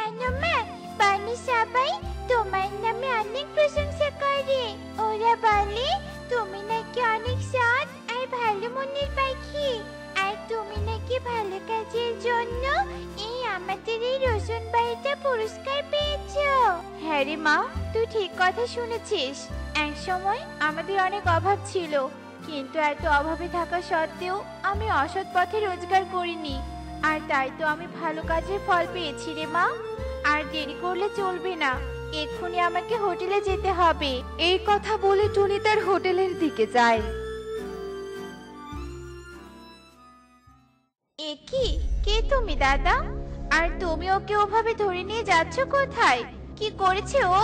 জানো মা, বানি সবাই তোমার নামে অনেক প্রশংসা করে। ওরা বলে তুমি নাকি অনেক সৎ আর ভালো মনের পাখি, আর তুমি নাকি ভালো কাজের জন্য আমাদের এই রোশন বাড়িটা পুরস্কার পেয়েছো। হ্যাঁ রে মা, তুই ঠিক কথা শুনেছিস। এক সময় আমাদের অনেক অভাব ছিল, কিন্তু এত অভাবে থাকা সত্ত্বেও আমি অসৎ পথে রোজগার করিনি, আর তাই তো আমি ভালো কাজের ফল পেয়েছি রে মা। আর দেরি করলে চলবে না, এক্ষুনি আমাকে হোটেলে যেতে হবে। এই কথা বলে টুনি তার হোটেলের দিকে যায়। এ কি, কে তুমি দাদা? আর তুমি ওকে ওভাবে ধরে নিয়ে যাচ্ছ কোথায়? কি করেছে ও?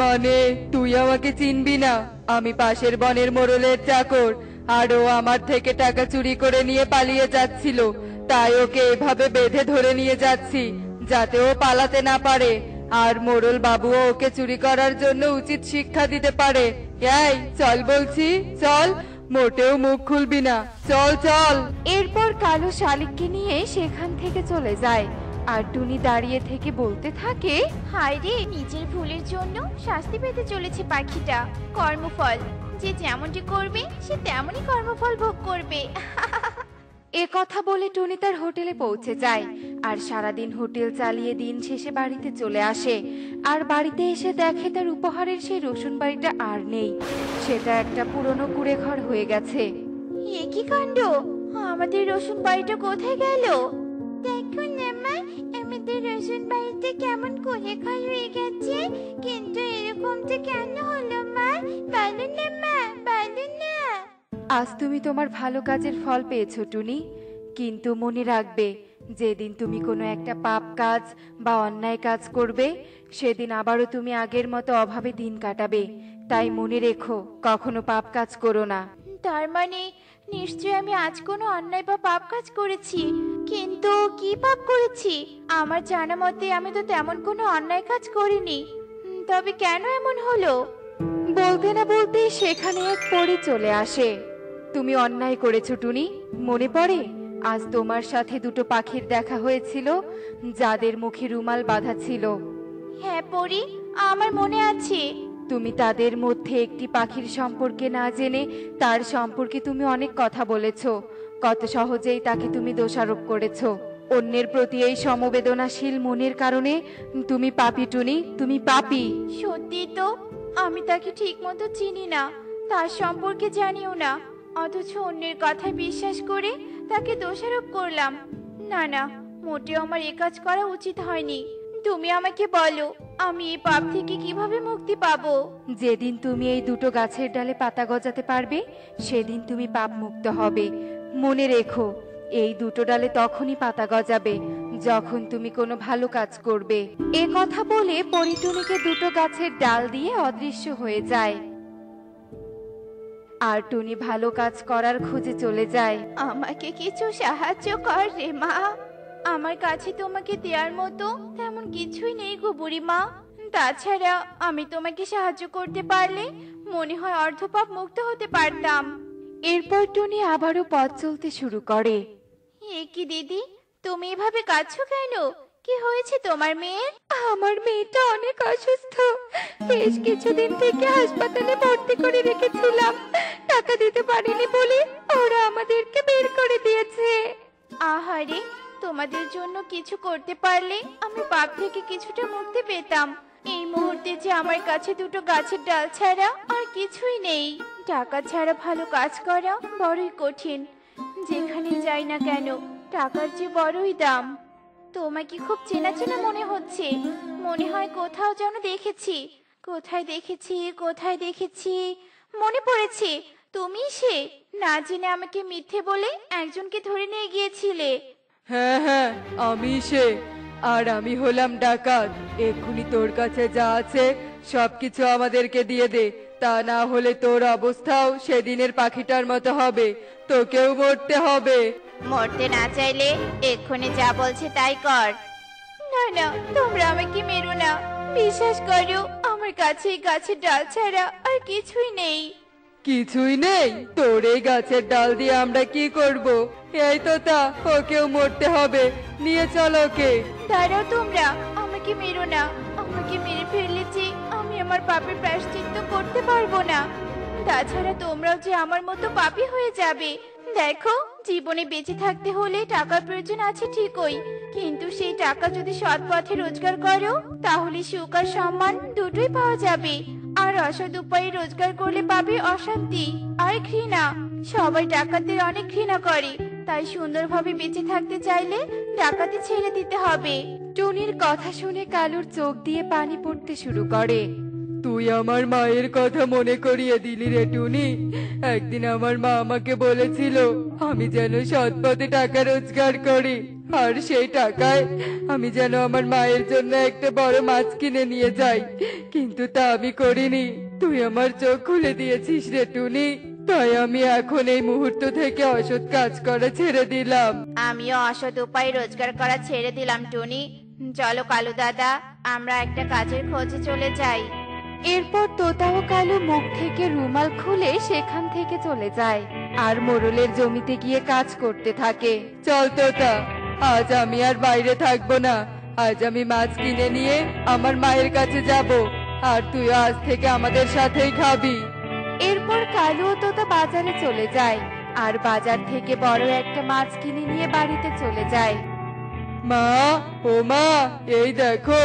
মানে তুই আমাকে চিনবি না? আমি পাশের বনের মোড়লের চাকর, আর ও আমার থেকে টাকা চুরি করে নিয়ে পালিয়ে যাচ্ছিল। তাই ওকে এভাবে বেঁধে ধরে নিয়ে যাচ্ছি, যাতে ও পালাতে না পারে, আর মোড়ল বাবুও ওকে চুরি করার জন্য উচিত শিক্ষা দিতে পারে। এই চল বলছি, চল, মোটেও মুখ খুলবি না, চল চল। এরপর কালো শালিককে নিয়ে সেখান থেকে চলে যায়, আর টুনি দাঁড়িয়ে থেকে বলতে থাকে, হায় রে, নিজের ভুলের জন্য শাস্তি পেতে চলেছে পাখিটা। কর্মফল, যে যেমনটি করবে সে তেমনই কর্মফল ভোগ করবে। এ কথা বলে টুনি তার হোটেলে পৌঁছে যায়, আর সারাদিন হোটেল চালিয়ে দিন শেষে বাড়িতে চলে আসে। আর বাড়িতে এসে দেখে তার উপহারের সেই রসুন বাড়িটা আর নেই, সেটা একটা পুরনো কুড়ে ঘর হয়ে গেছে। এ কি কাণ্ড, আমাদের রসুন বাড়িটা কোথায় গেল? দেখো না মা, আমাদের রসুন বাড়িতে কেমন কুড়ে ঘর হয়ে গেছে। কিন্তু এরকমটা কেন হলো মা? বলো না মা, বলো না। আজ তুমি তোমার ভালো কাজের ফল পেয়েছো টুনি, কিন্তু মনে রাখবে, যেদিন তুমি কোনো একটা পাপ কাজ বা অন্যায় কাজ করবে, সেদিন আবারও তুমি আগের মতো অভাবে দিন কাটাবে। তাই মনে রেখো, কখনো পাপ কাজ করো না। তার মানে নিশ্চয় আমি আজ কোনো অন্যায় বা পাপ কাজ করেছি। কিন্তু কি পাপ করেছি? আমার জানা মতে আমি তো তেমন কোনো অন্যায় কাজ করিনি। তবে কেন এমন হলো? বলতে না বলতে সেখানে এক পরী চলে আসে। তুমি অন্যায় করেছো টুনি, মনে পড়ে? আজ তোমার সাথে দুটো পাখির দেখা হয়েছিল, যাদের মুখে রুমাল বাঁধা ছিল। হ্যাঁ পরি, আমার মনে আছে। তুমি তাদের মধ্যে একটি পাখির সম্পর্কে না জেনে তার সম্পর্কে তুমি অনেক কথা বলেছো। কত সহজেই তাকে তুমি দোষারোপ করেছো। অন্যের প্রতি এই সমবেদনাশীল মনের কারণে তুমি পাপী টুনি, তুমি পাপী। সত্যি তো, আমি তাকে ঠিক মতো চিনি না, তার সম্পর্কে জানিও না, অথচ অন্যের কথায় বিশ্বাস করে তাকে দোষারোপ করলাম। না না, মোটেও আমার এ কাজ করা উচিত হয়নি। তুমি আমাকে বলো, আমি এই পাপ থেকে কিভাবে মুক্তি পাবো? যেদিন তুমি এই দুটো গাছের ডালে পাতা গজাতে পারবে, সেদিন তুমি পাপ মুক্ত হবে। মনে রেখো, এই দুটো ডালে তখনই পাতা গজাবে যখন তুমি কোনো ভালো কাজ করবে। এ কথা বলে পরী টুনিকে দুটো গাছের ডাল দিয়ে অদৃশ্য হয়ে যায়, আর টুনি ভালো কাজ করার খোঁজে চলে যায়। আমাকে কিছু সাহায্য কর রে মা, আমার কাছে তোমাকে দেওয়ার মতো তেমন কিছুই নেই গো বুড়িমা। তাছাড়া আমি তোমাকে সাহায্য করতে পারলে মনে হয় অর্ধপাপ মুক্ত হতে পারতাম। এরপর টুনি আবারও পথ চলতে শুরু করে। এ কি দিদি, তুমি এভাবে কাঁদছো কেন? কি হয়েছে তোমার মেয়ের? আমার মেয়েটা অনেক অসুস্থ, বেশ কিছুদিন থেকে হাসপাতালে ভর্তি করে রেখেছিলাম। টাকা দিতে পারিনি বলে ওরা আমাদেরকে বের করে দিয়েছে। আহারে, তোমাদের জন্য কিছু করতে পারলে আমি পাপ থেকে কিছুটা মুক্তি পেতাম। এই মুহূর্তে যে আমার কাছে দুটো গাছের ডাল ছাড়া আর কিছুই নেই। টাকা ছাড়া ভালো কাজ করা বড়ই কঠিন। যেখানে যাই না কেন টাকার যে বড়ই দাম। তোমাকে খুব চেনা চেনা মনে হচ্ছে, মনে হয় কোথাও যেন দেখেছি। কোথায় দেখেছি, কোথায় দেখেছি? মনে পড়েছে, তুমি সে, না জেনে আমাকে মিথ্যে বলে একজনকে ধরে নিয়ে গিয়েছিলে। হ্যাঁ হ্যাঁ, আমি সে, আর আমি হলাম ডাকাত। এক্ষুনি তোর কাছে যা আছে সবকিছু আমাদেরকে দিয়ে দে, তা না হলে তোর অবস্থাও সেদিনের পাখিটার মতো হবে, তোকেও মরতে হবে। মরতে না চাইলে এক্ষুনি যা বলছে তাই কর। না না, তোমরা আমাকে মেরো না, বিশ্বাস করো, আমার কাছে এই গাছের ডাল ছাড়া আর কিছুই নেই। কিছুই নেই? তোর এই গাছের ডাল দিয়ে আমরা কি করব? এই তো তা, ওকেও মরতে হবে, নিয়ে চল ওকে। দাঁড়াও তোমরা, আমাকে আমাকে মেরো না। আমাকে মেরে ফেললে যে আমি আমার পাপের প্রায়শ্চিত্ত করতে পারবো না। তাছাড়া তোমরাও যে আমার মতো পাপী হয়ে যাবে। দেখো, জীবনে বেঁচে থাকতে হলে টাকার প্রয়োজন আছে ঠিকই, কিন্তু সেই টাকা যদি সৎ পথে রোজগার করো তাহলে সুখ আর সম্মান দুটোই পাওয়া যাবে। আর অসৎ উপায়ে রোজগার করলে পাবে অশান্তি আর ঘৃণা। সবাই ডাকাতদের অনেক ঘৃণা করে, তাই সুন্দরভাবে বেঁচে থাকতে চাইলে ডাকাতি ছেড়ে দিতে হবে। টুনির কথা শুনে কালুর চোখ দিয়ে পানি পড়তে শুরু করে। তুই আমার মায়ের কথা মনে করিয়ে দিলি রে টুনি। একদিন আমার মা আমাকে বলেছিল আমি যেন সৎ পথে টাকা রোজগার করি, আর সেই টাকায় আমি যেন আমার মায়ের জন্য একটা বড় মাছ কিনে নিয়ে যাই, কিন্তু তা আমি করিনি। তুই আমার চোখ খুলে দিয়েছিস রে টুনি, তাই আমি এখন এই মুহূর্ত থেকে অসৎ কাজ করা ছেড়ে দিলাম। আমিও অসৎ উপায়ে রোজগার করা ছেড়ে দিলাম টুনি। চলো কালু দাদা, আমরা একটা কাজের খোঁজে চলে যাই। এরপর তোতা ও কালু মুখ থেকে রুমাল খুলে সেখান থেকে চলে যায় আর মোড়লের জমিতে গিয়ে কাজ করতে থাকে। চল তোতা, আজ আমি আর বাইরে থাকবো না। আজ আমি মাছ কিনে নিয়ে আমার মায়ের কাছে যাব, আর তুইও আজ থেকে আমাদের সাথেই খাবি। এরপর কালু ও তোতা বাজারে চলে যায় আর বাজার থেকে বড় একটা মাছ কিনে নিয়ে বাড়িতে চলে যায়। মা, ও মা, এই দেখো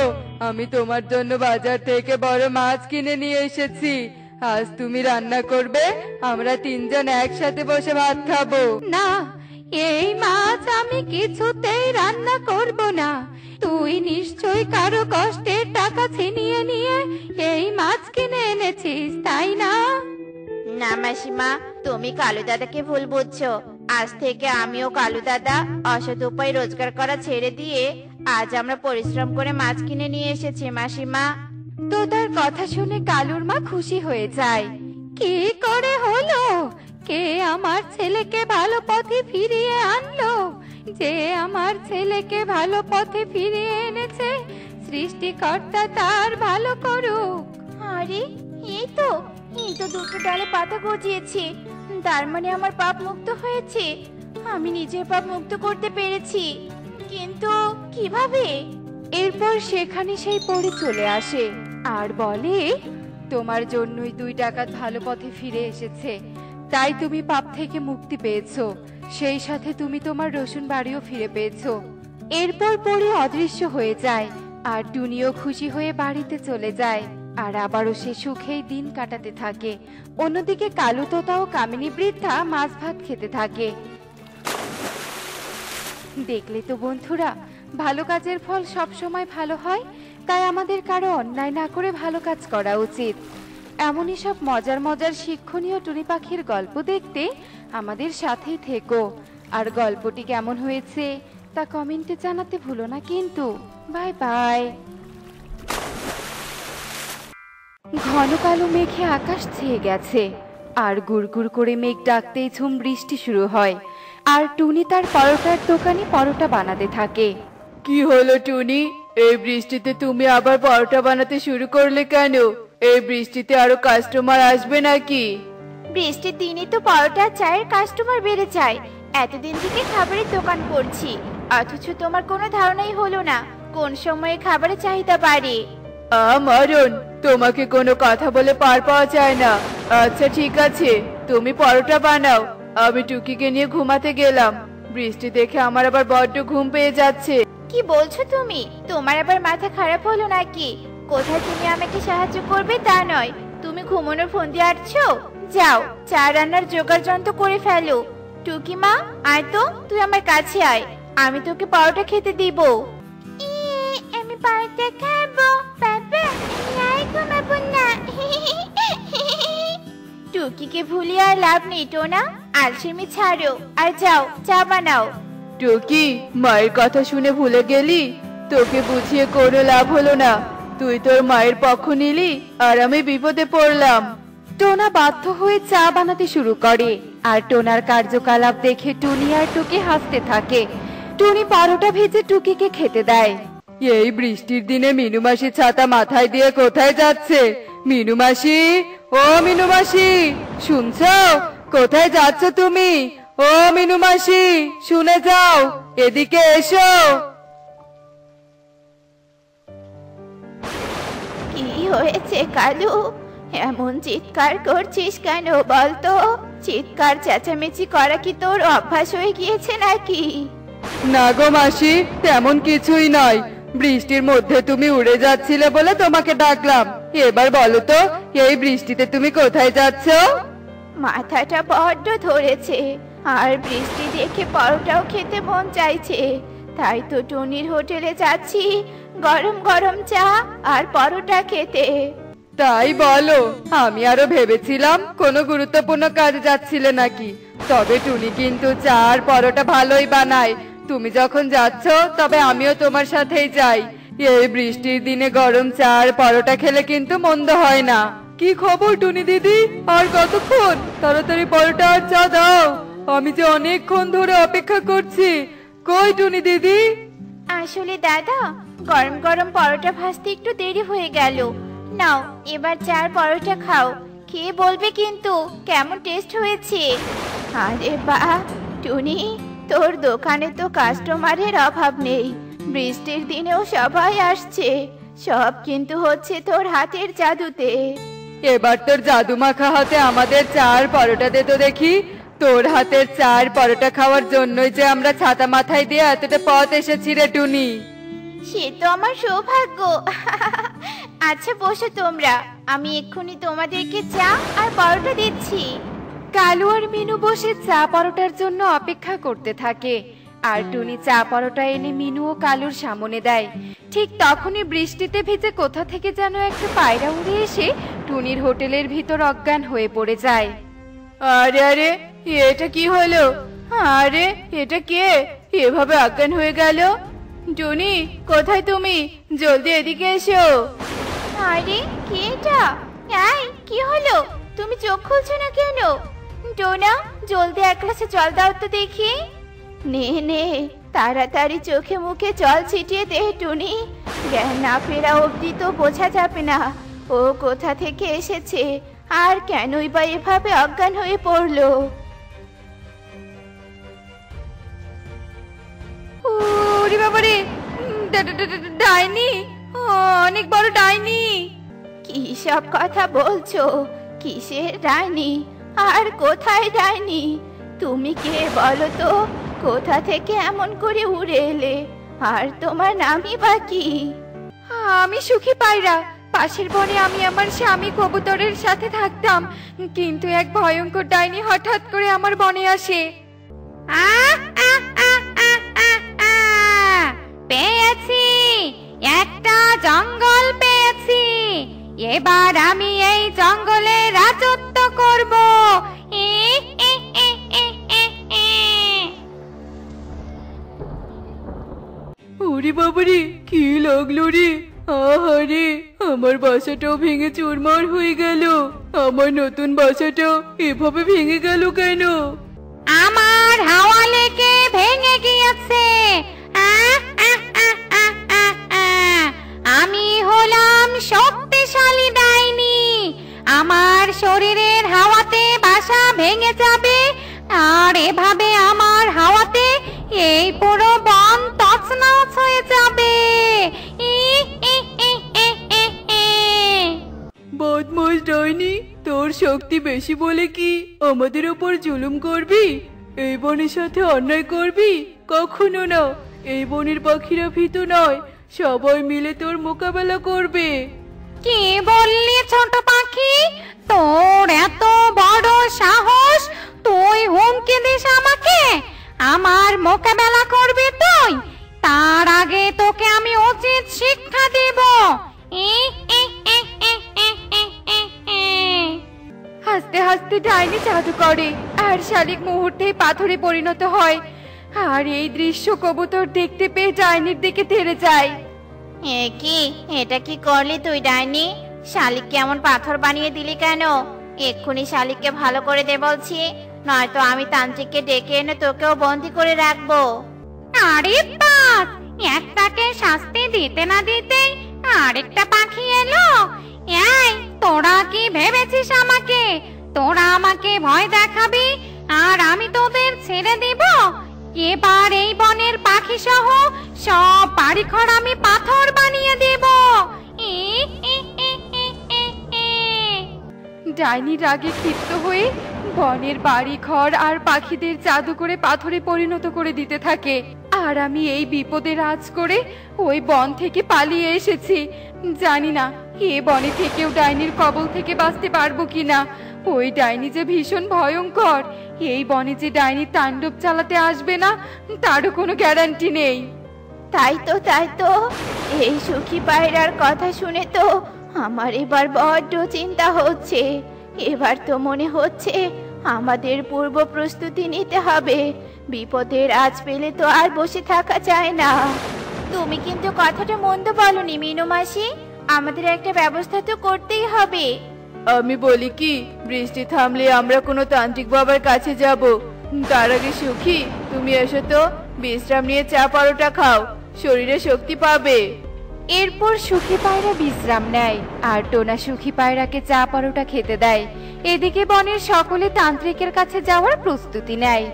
আমি তোমার জন্য বাজার থেকে বড় মাছ কিনে নিয়ে এসেছি। আজ তুমি রান্না করবে, আমরা তিনজন একসাথে বসে ভাত খাবো। না, এই মাছ আমি কিছুতেই রান্না করব না। তুই নিশ্চয়ই কারো কষ্টের টাকা ছিনিয়ে নিয়ে এই মাছ কিনে এনেছিস, তাই না? না মাসিমা, তুমি কালু দাদাকে ভুল বুঝছো। আজ থেকে আমিও কালু দাদা অসৎ উপায়ে রোজগার করা ছেড়ে দিয়ে আজ আমরা পরিশ্রম করে মাছ কিনে নিয়ে এসেছি মাসিমা। তোতার কথা শুনে কালুর মা খুশি হয়ে যায়। কি করে হলো? কে আমার ছেলেকে ভালো পথে ফিরিয়ে আনলো? যে আমার ছেলেকে ভালো পথে ফিরিয়ে এনেছে, সৃষ্টিকর্তা তার ভালো করুক। আরে, এই তো দুটো ডালে পাতা গজিয়েছে। তার মানে আমার পাপ মুক্ত হয়েছে। আমি নিজের পাপ মুক্ত করতে পেরেছি, কিন্তু কিভাবে? এরপর সেখানে সেই পরী চলে আসে আর বলে, তোমার জন্যই 2 ডাকাত ভালো পথে ফিরে এসেছে, তাই তুমি পাপ থেকে মুক্তি পেয়েছো। সেই সাথে তুমি তোমার রসুন বাড়িও ফিরে পেয়েছো। এরপর পরী অদৃশ্য হয়ে যায় আর টুনিও খুশি হয়ে বাড়িতে চলে যায় আর আবারও সে সুখেই দিন কাটাতে থাকে। অন্যদিকে কালু তোতা ও কামিনী বৃদ্ধা মাছ ভাত খেতে থাকে। দেখলে তো বন্ধুরা, ভালো কাজের ফল সব সময় ভালো হয়, তাই আমাদের কারো অন্যায় না করে ভালো কাজ করা উচিত। এমনই সব মজার মজার শিক্ষণীয় টুনি পাখির গল্প দেখতে আমাদের সাথেই থেকো। আর গল্পটি কেমন হয়েছে তা কমেন্টে জানাতে ভুলো না কিন্তু। Bye bye. ঘন কালো মেঘে আকাশ ছেয়ে গেছে আর গুড়গুড় করে মেঘ ডাকতেই ঝুম বৃষ্টি শুরু হয়। আর টুনি তার পরোটার দোকানে পরোটা বানাতে থাকে। কি হলো টুনি, এই বৃষ্টিতে তুমি আবার পরোটা বানাতে শুরু করলে কেন? এই বৃষ্টিতে আরো কাস্টমার আসবে নাকি? বৃষ্টির দিনে তো পরোটা চায়ের কাস্টমার বেড়ে যায়। এতদিন থেকে খাবারের দোকান করছি, অথচ তোমার কোনো ধারণাই হলো না কোন সময়ে খাবারের চাহিদা বাড়ে। মারণ, তোমাকে কোনো কথা বলে পার পাওয়া যায় না। আচ্ছা ঠিক আছে, তুমি পরোটা বানাও, আমি টুকিকে নিয়ে ঘুমাতে গেলাম। বৃষ্টি দেখে আমার আবার বড্ড ঘুম পেয়ে যাচ্ছে। কি বলছো তুমি? তোমার আবার মাথা খারাপ হলো নাকি? কোথায় তুমি আমাকে সাহায্য করবে তা নয়, তুমি ঘুমানোর ফোন দিয়ে আসছো। যাও, চা রান্নার জোগাড় যন্ত্র করে ফেলো। টুকি মা, আয় তো, তুই আমার কাছে আয়, আমি তোকে পরোটা খেতে দিব। আমি পরোটা খাবো বাবা, আর ঘুমাবো না। টুকিকে ভুলিয়ে আর লাভ নেই টোনা, আলসেমি ছাড়ো আর যাও চা বানাও। টুকি, মায়ের কথা শুনে ভুলে গেলি? তোকে বুঝিয়ে কোনো লাভ হলো না। তুই তোর মায়ের পক্ষ নিলি আর আমি বিপদে পড়লাম। টোনা বাধ্য হয়ে চা বানাতে শুরু করে আর টোনার কার্যকলাপ দেখে টুনি আর টুকি হাসতে থাকে। টুনি পরোটা ভেজে টুকিকে খেতে দেয়। এই বৃষ্টির দিনে মিনু মাসি ছাতা মাথায় দিয়ে কোথায় যাচ্ছে? মিনু মাসি, ও মিনু মাসি, শুনছো? কোথায় যাচ্ছ তুমি? ও মিনু মাসি, শুনে যাও, এদিকে এসো। হয়েছে কালু? এমন চিৎকার করছিস কেন বলতো? চিৎকার চেঁচামেচি করা কি তোর অভ্যাস হয়ে গিয়েছে নাকি? না গো মাসি, তেমন কিছুই নয়। বৃষ্টির মধ্যে তুমি উড়ে যাচ্ছিলে বলে তোমাকে ডাকলাম। এবার বলো তো, এই বৃষ্টিতে তুমি কোথায় যাচ্ছ? মাথাটা বড্ড ধরেছে, আর বৃষ্টি দেখে পরোটাও খেতে মন চাইছে। তাই তো টুনির হোটেলে যাচ্ছি গরম গরম চা আর পরোটা খেতে। তাই বলো, আমি আরো ভেবেছিলাম কোনো গুরুত্বপূর্ণ কাজে যাচ্ছিলে নাকি। তবে টুনি কিন্তু চা আর পরোটা ভালোই বানায়। তুমি যখন যাচ্ছ তবে আমিও তোমার সাথেই যাই। এই বৃষ্টির দিনে গরম চা আর পরোটা খেলে কিন্তু মন্দ হয় না। কি খবর টুনি দিদি, আর কতক্ষণ? তাড়াতাড়ি পরোটা আর চা দাও, আমি যে অনেকক্ষণ ধরে অপেক্ষা করছি। কই টুনি দিদি? আসলে দাদা, গরম গরম পরোটা ভাজতে একটু দেরি হয়ে গেল। নাও এবার চার পরোটা খাও, খেয়ে বলবে কিন্তু কেমন টেস্ট হয়েছে। আরে বাহ টুনি, তোর দোকানে তো কাস্টমারের অভাব নেই। বৃষ্টির দিনেও সবাই আসছে, সব কিন্তু হচ্ছে তোর হাতের জাদুতে। এবার তোর জাদু মাখা হাতে আমাদের চার পরোটা দে তো দেখি। তোর হাতের চার পরোটা খাওয়ার জন্যই যে আমরা ছাতা মাথায় দিয়ে এতটা পথ এসেছি রে টুনি। সে তো আমার সৌভাগ্য। আচ্ছা বসো তোমরা, আমি এক্ষুনি তোমাদেরকে চা আর পরোটা দিচ্ছি। কালু আর মিনু বসে চা পরোটার জন্য অপেক্ষা করতে থাকে। আর টুনি চা পরোটা এনে মিনু ও কালুর সামনে দেয়। ঠিক তখনই বৃষ্টিতে ভিজে কোথা থেকে যেন একটা পায়রা উড়ে এসে টুনির হোটেলের ভিতর অজ্ঞান হয়ে পড়ে যায়। আরে আরে, এটা কি হলো? আরে এটা কে এভাবে অজ্ঞান হয়ে গেল? টুনি কোথায় তুমি? জলদি এদিকে এসো। আরে কে এটা? এই কি হলো? তুমি চোখ খুলছো না কেন? টোনা, জলদি এক গ্লাসে জল দাও তো দেখি। নে নে, তাড়াতাড়ি চোখে মুখে জল ছিটিয়ে দে টুনি। জ্ঞান না ফেরা অবধি তো বোঝা যাবে না ও কোথা থেকে এসেছে আর কেনই বা এভাবে অজ্ঞান হয়ে পড়লো। ওরে বাবারে, ডাইনি, অনেক বড় ডাইনি। কি সব কথা বলছো? কিসের ডাইনি আর কোথায় ডাইনি? তুমি কে বলো তো? কোথা থেকে এমন করে উড়ে এলে? আর তোমার নামই বা কি? আমি সুখী পায়রা। পাশের বনে আমি আমার স্বামী কবুতরের সাথে থাকতাম, কিন্তু এক ভয়ঙ্কর ডাইনি হঠাৎ করে আমার বনে আসে। পেয়েছি, একটা জঙ্গল পেয়েছি। এবার আমি এই জঙ্গলে রাজত্ব করব। ওরে বাবারে, কি লাগলো রে? আহারে, আমার বাসাটাও ভেঙে চুরমার হয়ে গেল। আমার নতুন বাসাটা এভাবে ভেঙে গেল কেন? আমার হাওয়া লেগে ভেঙে গিয়েছে। আমি হলাম শক্তিশালী ডাইনি। আমার শরীরের হাওয়াতে বাসা ভেঙে যাবে, আর এভাবে আমার হাওয়াতে এই পুরো বন তছনছ হয়ে যাবে। বদমাস ডাইনি, তোর শক্তি বেশি বলে কি আমাদের ওপর জুলুম করবি? এই বনের সাথে অন্যায় করবি? কখনো না। এই বনের পাখিরা ভীতু নয়, সবাই মিলে তোর মোকাবেলা করবে। কি বললি ছোট পাখি? তোর এত বড় সাহস? তুই হুমকি দিস আমাকে? আমার মোকাবেলা করবি তুই? তার আগে তোকে আমি উচিত শিক্ষা দেব। হাসতে হাসতে ডাইনি জাদু করে, আর শালিক মুহূর্তেই পাথরে পরিণত হয়। আর এই দৃশ্য কবুতর দেখতে পেয়ে ডাইনির দিকে ধেড়ে যায়। এটা কি করলি তুই ডাইনি? শালিককে এমন পাথর বানিয়ে দিলি কেন? এক্ষুনি শালিককে ভালো করে দে বলছি, নয়তো আমি তান্ত্রিককে ডেকে এনে তোকেও বন্দি করে রাখবো। আরে বাস, একটাকে শাস্তি দিতে না দিতে আরেকটা পাখি এলো। এই তোরা কি ভেবেছিস আমাকে? তোরা আমাকে ভয় দেখাবি আর আমি তোদের ছেড়ে দিব? এবার এই বনের পাখি সহ সব বাড়িঘর আমি পাথর বানিয়ে দেব। ডাইনি রাগে ক্ষিপ্ত হয়ে বনের বাড়ি ঘর আর পাখিদের জাদু করে পাথরে পরিণত করে দিতে থাকে। আর আমি এই বিপদে রাজ করে ওই বন থেকে পালিয়ে এসেছি। জানি না এ বনে থেকেও ডাইনির কবল থেকে বাঁচতে পারবো কিনা। ওই ডাইনি যে ভীষণ ভয়ঙ্কর, এই বনে যে ডাইনি তাণ্ডব চালাতে আসবে না তারও কোনো গ্যারান্টি নেই। তাই তো এই সুখী পায়রার কথা শুনে তো আমার এবার বড্ড চিন্তা হচ্ছে। এবার তো মনে হচ্ছে আমাদের পূর্ব প্রস্তুতি নিতে হবে। বিপদের আজ পেলে তো আর বসে থাকা যায় না। তুমি কিন্তু কথাটা মন্দ বলনি মিনু মাসি, আমাদের একটা ব্যবস্থা তো করতেই হবে। আমি বলি কি, বৃষ্টি থামলে আমরা কোনো তান্ত্রিক বাবার কাছে যাব। তার আগে সুখী, তুমি এসো তো, বিশ্রাম নিয়ে চা পরোটা খাও, শরীরে শক্তি পাবে। এরপর সুখী পায়রা বিশ্রাম নেয় আর টোনা সুখী পায়রাকে চা পরোটা খেতে দেয়। এদিকে বনের সকলে তান্ত্রিকের কাছে যাওয়ার প্রস্তুতি নেয়।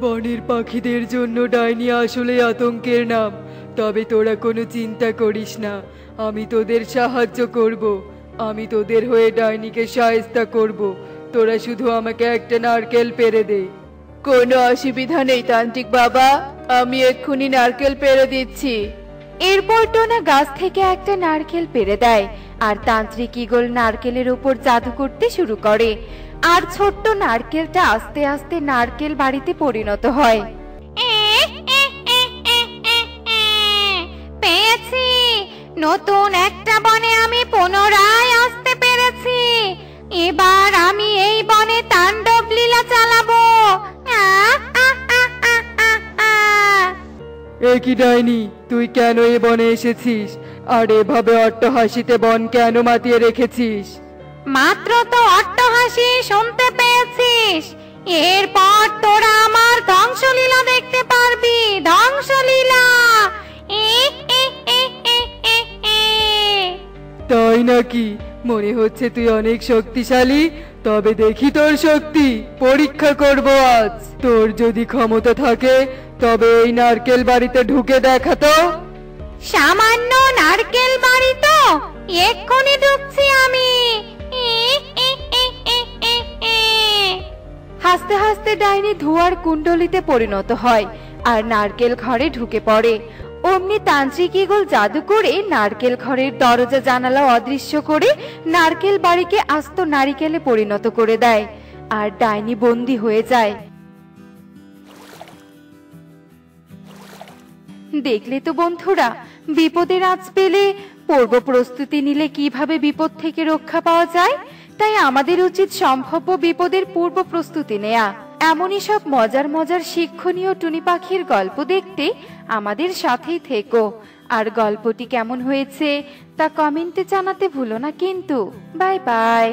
বনের পাখিদের জন্য ডাইনি আসলে আতঙ্কের নাম। তবে তোরা কোনো চিন্তা করিস না, আমি তোদের সাহায্য করব। আমি তোদের হয়ে ডাইনিকে শায়েস্তা করব। তোরা শুধু আমাকে একটা নারকেল পেড়ে দে। কোনো অসুবিধা নেই তান্ত্রিক বাবা, আমি এক্ষুনি নারকেল পেড়ে দিচ্ছি। এরপর টোনা গাছ থেকে একটা নারকেল পেড়ে দেয় আর তান্ত্রিক ঈগল নারকেলের উপর জাদু করতে শুরু করে। আর ছোট্ট নারকেলটা আস্তে আস্তে নারকেল বাড়িতে পরিণত হয়। পেয়েছি, নতুন একটা বনে আমি পুনরায় আসতে পেরেছি। এবার আমি এই বনে তাণ্ডব লীলা চালাবো। একই ডাইনি, তুই কেন এ বনে এসেছিস? আর এভাবে অট্টহাসিতে বন কেন মাতিয়ে রেখেছিস? মাত্র তো অট্টহাসি শুনতে পেয়েছিস। এরপর তোরা আমার ধ্বংসলীলা দেখতে পারবি, ধ্বংসলীলা। তাই নাকি? মনে হচ্ছে তুই অনেক শক্তিশালী। তবে দেখি তোর শক্তি পরীক্ষা করব আজ। তোর যদি ক্ষমতা থাকে তবে এই নারকেল বাড়িতে ঢুকে দেখা তো। সামান্য নারকেল বাড়ি তো, এক্ষুনি ঢুকছি আমি। হাসতে হাসতে ডাইনি ধোঁয়ার কুণ্ডলিতে পরিণত হয় আর নারকেল ঘরে ঢুকে পড়ে। অমনি তান্ত্রিক ঈগল জাদু করে নারকেল ঘরের দরজা জানালা অদৃশ্য করে নারকেল বাড়িকে আস্ত নারিকেলে পরিণত করে দেয় আর ডাইনি বন্দী হয়ে যায়। দেখলে তো বন্ধুরা, বিপদের আঁচ পেলে পূর্ব প্রস্তুতি নিলে কিভাবে বিপদ থেকে রক্ষা পাওয়া যায়। তাই আমাদের উচিত সম্ভাব্য বিপদের পূর্ব প্রস্তুতি নেয়া। এমনই সব মজার মজার শিক্ষণীয় টুনি পাখির গল্প দেখতে আমাদের সাথেই থেকো। আর গল্পটি কেমন হয়েছে তা কমেন্টে জানাতে ভুলো না কিন্তু। Bye bye.